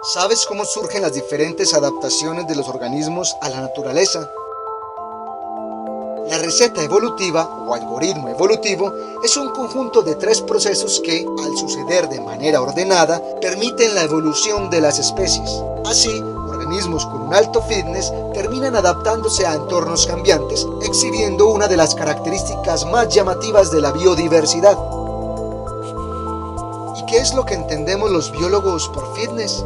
¿Sabes cómo surgen las diferentes adaptaciones de los organismos a la naturaleza? La receta evolutiva o algoritmo evolutivo es un conjunto de tres procesos que, al suceder de manera ordenada, permiten la evolución de las especies. Así, organismos con un alto fitness terminan adaptándose a entornos cambiantes, exhibiendo una de las características más llamativas de la biodiversidad. ¿Y qué es lo que entendemos los biólogos por fitness?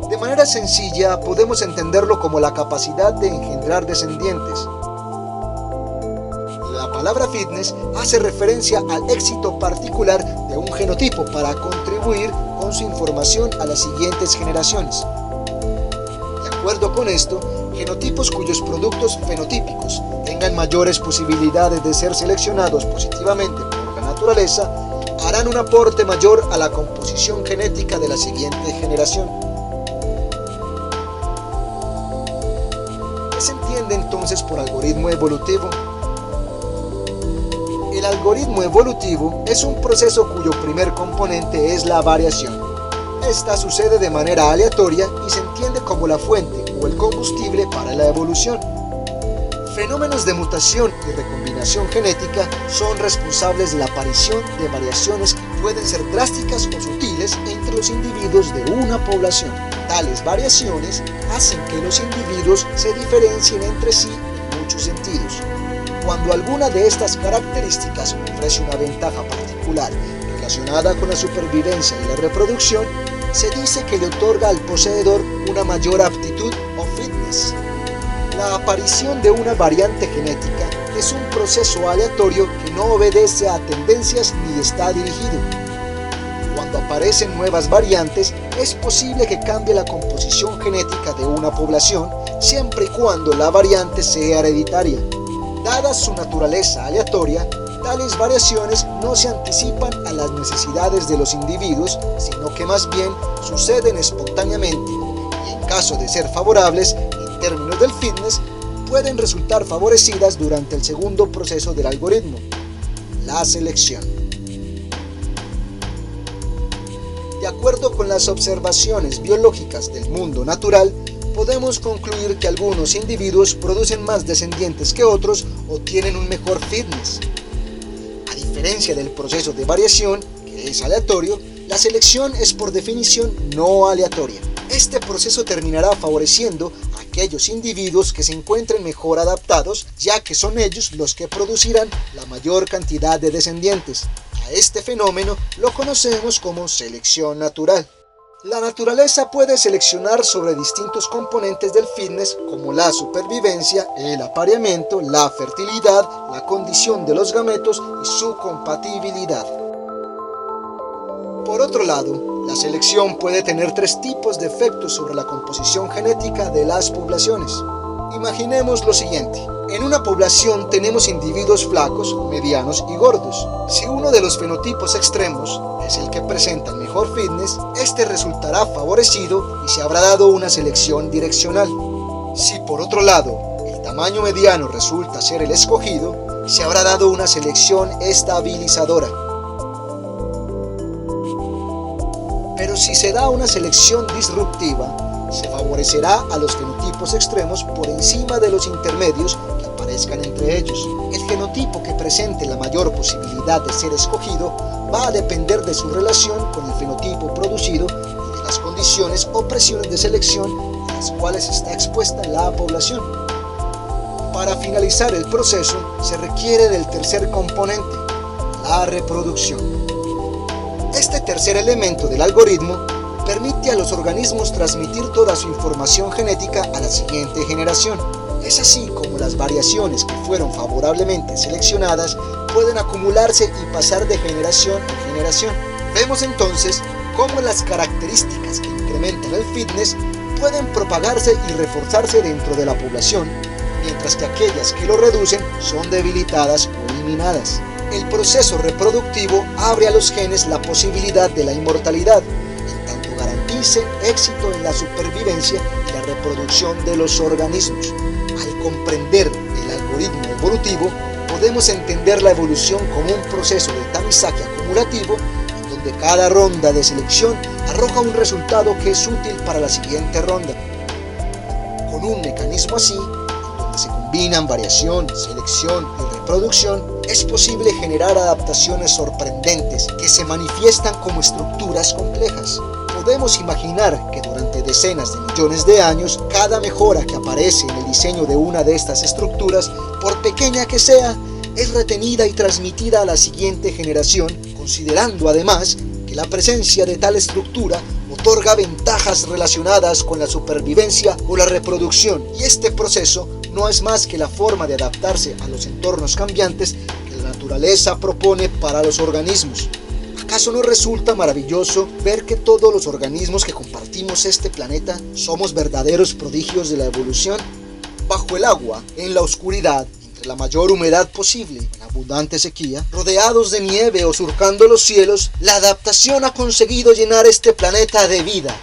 De manera sencilla, podemos entenderlo como la capacidad de engendrar descendientes. La palabra fitness hace referencia al éxito particular de un genotipo para contribuir con su información a las siguientes generaciones. De acuerdo con esto, genotipos cuyos productos fenotípicos tengan mayores posibilidades de ser seleccionados positivamente por la naturaleza harán un aporte mayor a la composición genética de la siguiente generación. ¿Qué se entiende entonces por algoritmo evolutivo? El algoritmo evolutivo es un proceso cuyo primer componente es la variación. Esta sucede de manera aleatoria y se entiende como la fuente o el combustible para la evolución. Fenómenos de mutación y recombinación genética son responsables de la aparición de variaciones que pueden ser drásticas o sutiles entre los individuos de una población. Tales variaciones hacen que los individuos se diferencien entre sí en muchos sentidos. Cuando alguna de estas características ofrece una ventaja particular relacionada con la supervivencia y la reproducción, se dice que le otorga al poseedor una mayor aptitud o fitness. La aparición de una variante genética es un proceso aleatorio que no obedece a tendencias ni está dirigido. Cuando aparecen nuevas variantes, es posible que cambie la composición genética de una población, siempre y cuando la variante sea hereditaria. Dada su naturaleza aleatoria, tales variaciones no se anticipan a las necesidades de los individuos, sino que más bien suceden espontáneamente y en caso de ser favorables, en términos del fitness, pueden resultar favorecidas durante el segundo proceso del algoritmo, la selección. De acuerdo con las observaciones biológicas del mundo natural, podemos concluir que algunos individuos producen más descendientes que otros o tienen un mejor fitness. A diferencia del proceso de variación, que es aleatorio, la selección es por definición no aleatoria. Este proceso terminará favoreciendo a aquellos individuos que se encuentren mejor adaptados, ya que son ellos los que producirán la mayor cantidad de descendientes. A este fenómeno lo conocemos como selección natural. La naturaleza puede seleccionar sobre distintos componentes del fitness como la supervivencia, el apareamiento, la fertilidad, la condición de los gametos y su compatibilidad. Por otro lado, la selección puede tener tres tipos de efectos sobre la composición genética de las poblaciones. Imaginemos lo siguiente. En una población tenemos individuos flacos, medianos y gordos. Si uno de los fenotipos extremos es el que presenta el mejor fitness, este resultará favorecido y se habrá dado una selección direccional. Si por otro lado el tamaño mediano resulta ser el escogido, se habrá dado una selección estabilizadora. Pero si se da una selección disruptiva, se favorecerá a los fenotipos extremos por encima de los intermedios que aparezcan entre ellos. El genotipo que presente la mayor posibilidad de ser escogido va a depender de su relación con el fenotipo producido y de las condiciones o presiones de selección a las cuales está expuesta la población. Para finalizar el proceso, se requiere del tercer componente, la reproducción. Este tercer elemento del algoritmo permite a los organismos transmitir toda su información genética a la siguiente generación. Es así como las variaciones que fueron favorablemente seleccionadas pueden acumularse y pasar de generación en generación. Vemos entonces cómo las características que incrementan el fitness pueden propagarse y reforzarse dentro de la población, mientras que aquellas que lo reducen son debilitadas o eliminadas. El proceso reproductivo abre a los genes la posibilidad de la inmortalidad, en tanto garantice éxito en la supervivencia y la reproducción de los organismos. Al comprender el algoritmo evolutivo, podemos entender la evolución como un proceso de tamizaje acumulativo, en donde cada ronda de selección arroja un resultado que es útil para la siguiente ronda. Con un mecanismo así, en donde se combinan variación, selección y reproducción, es posible generar adaptaciones sorprendentes que se manifiestan como estructuras complejas. Podemos imaginar que durante decenas de millones de años, cada mejora que aparece en el diseño de una de estas estructuras, por pequeña que sea, es retenida y transmitida a la siguiente generación, considerando además que la presencia de tal estructura otorga ventajas relacionadas con la supervivencia o la reproducción, y este proceso no es más que la forma de adaptarse a los entornos cambiantes que la naturaleza propone para los organismos. ¿Acaso no resulta maravilloso ver que todos los organismos que compartimos este planeta somos verdaderos prodigios de la evolución? Bajo el agua, en la oscuridad, entre la mayor humedad posible, en abundante sequía, rodeados de nieve o surcando los cielos, la adaptación ha conseguido llenar este planeta de vida.